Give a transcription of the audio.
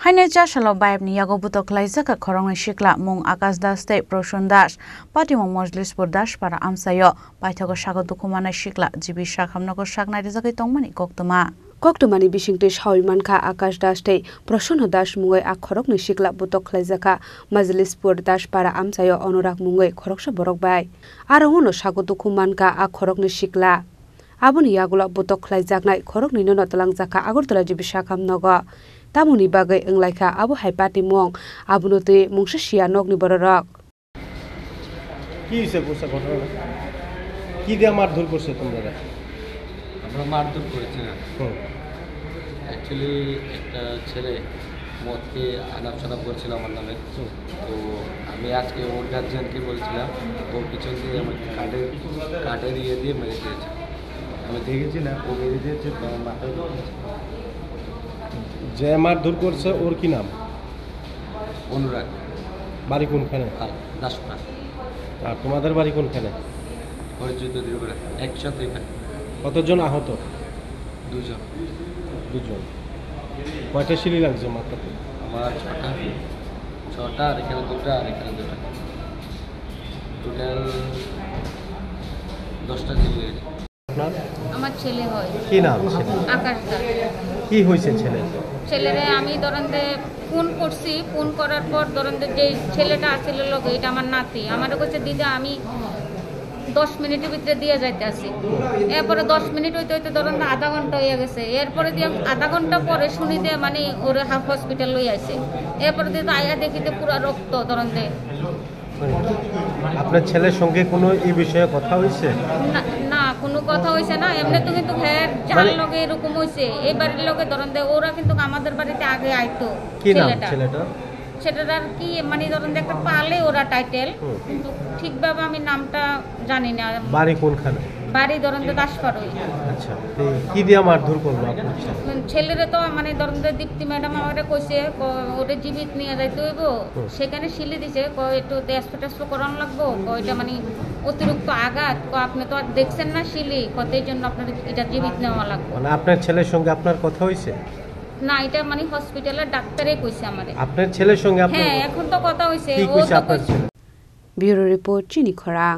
Haincha Shalo Bayabni Yagobuto Klaizaka Korong Shikla Mung Akas Das State Proshon Dash Patimo Mojlis Burdash para Amsayo Paitago Shago Dukumana Shikla Jibi Shakamnago Shakna Rizaki Tongmani Koktuma Koktumani Bishingte Shauimanka Akash Dashte Proshon Dash Mungay Akorok ni Shikla Buto Klaizaka Majlis Burdash para Amsayo Onorak Mungay Koroksha Borok Bay Arahono Shago Dukumanka Akorok ni Shikla Abuni Yagula Buto Klaizaknai Korok ni Notalang Zaka Agurtala Jibi Shakamnago Tamuni bagai englaika abu haipati mong abunote mungshia nogni bororok কি হইছে কোসা ঘটনা কি দিয়ে মারধর করছে তোমরা আমরা মারধর করেছি না অ্যাকচুয়ালি একটা ছেলে মদকে আনাপ করছিল আমার নামে তো আমি আজকে ওর গার্জিয়ানকে বলছিলাম ওর পিছন দিয়ে আমার কাঠের ইয়ে দিয়ে মেরে দিয়েছে আমি দেখেছি না ও মেরে দিয়েছে তো আমার মাথায় যে মারধর করছে ওর কি নাম অনুরাগ বাড়ি কোনখানে দাসপাড়া আর তোমাদের বাড়ি কোনখানে হরিযুদ্ধ দিরগড়া একসাথে এখানে কতজন আহত দুজন কয়টা সিলি লাগছে মাথাতে আমার ছটা আর এখানে দুটো আর এখানে দুটো টোটাল 10টা সিলি লেগেছে আমার ছেলে হয় কি নাম ছেলে আকাশ দাস কি হইছে ছেলেরে আমি ধরনতে ফোন করছি ফোন করার পর ধরনতে যে ছেলেটা আসছিল লোক এটা আমার নাতি আমারে কইছে দিদা আমি 10 মিনিটের ভিতরে দিয়ে যাইতে আসি এরপরে 10 মিনিট হইতে হইতে ধরুন আধা ঘন্টা হয়ে গেছে এরপরে দিয়ে আধা ঘন্টা পরে শুনি দে মানে ওরে হসপিটাল লই আসে এরপরে দিয়ে আয়া দেখিতে পুরো রক্ত ধরুন দে আপনার ছেলের সঙ্গে কোনো এই বিষয়ে কথা হইছে না কোনো কথা হইছে না এমনি তো কিন্তু ঘের জাল লগে এরকম হইছে এই বাড়ির লগে ধরুন দে ওরা কিন্তু আমাদের বাড়িতে আগে আইতো সেটার কি মানে ধরুন একটা পালে ওরা টাইটেল কিন্তু ঠিকভাবে আমি নামটা জানি না বাড়ি কোনখানে বাড়ি ধরুন দাসপাড়ায় আচ্ছা কি দিয়া মারধর করলো আপনার ছেলেরে তো মানে ধরুন দীপ্তি ম্যাডাম আমারে কইছে ওরে জীবিত নিয়ে যাইতে হইব সেখানে শিলি দিছে একটু টেস্ট করানো লাগবো এটা মানে অতিরিক্ত আঘাত আপনি তো আর দেখছেন না শিলি কতই জন্য আপনার এটা জীবিত নেওয়া লাগবে মানে আপনার ছেলের সঙ্গে আপনার কথা হইছে না এটা মানে হসপিটালের ডাক্তারে কইছে আমারে আপনার ছেলের সঙ্গে আপনার হ্যাঁ এখন তো কথা হইছে কি কইছে আপনার ছেলে ব্যুরো রিপোর্ট চিনি খরাং।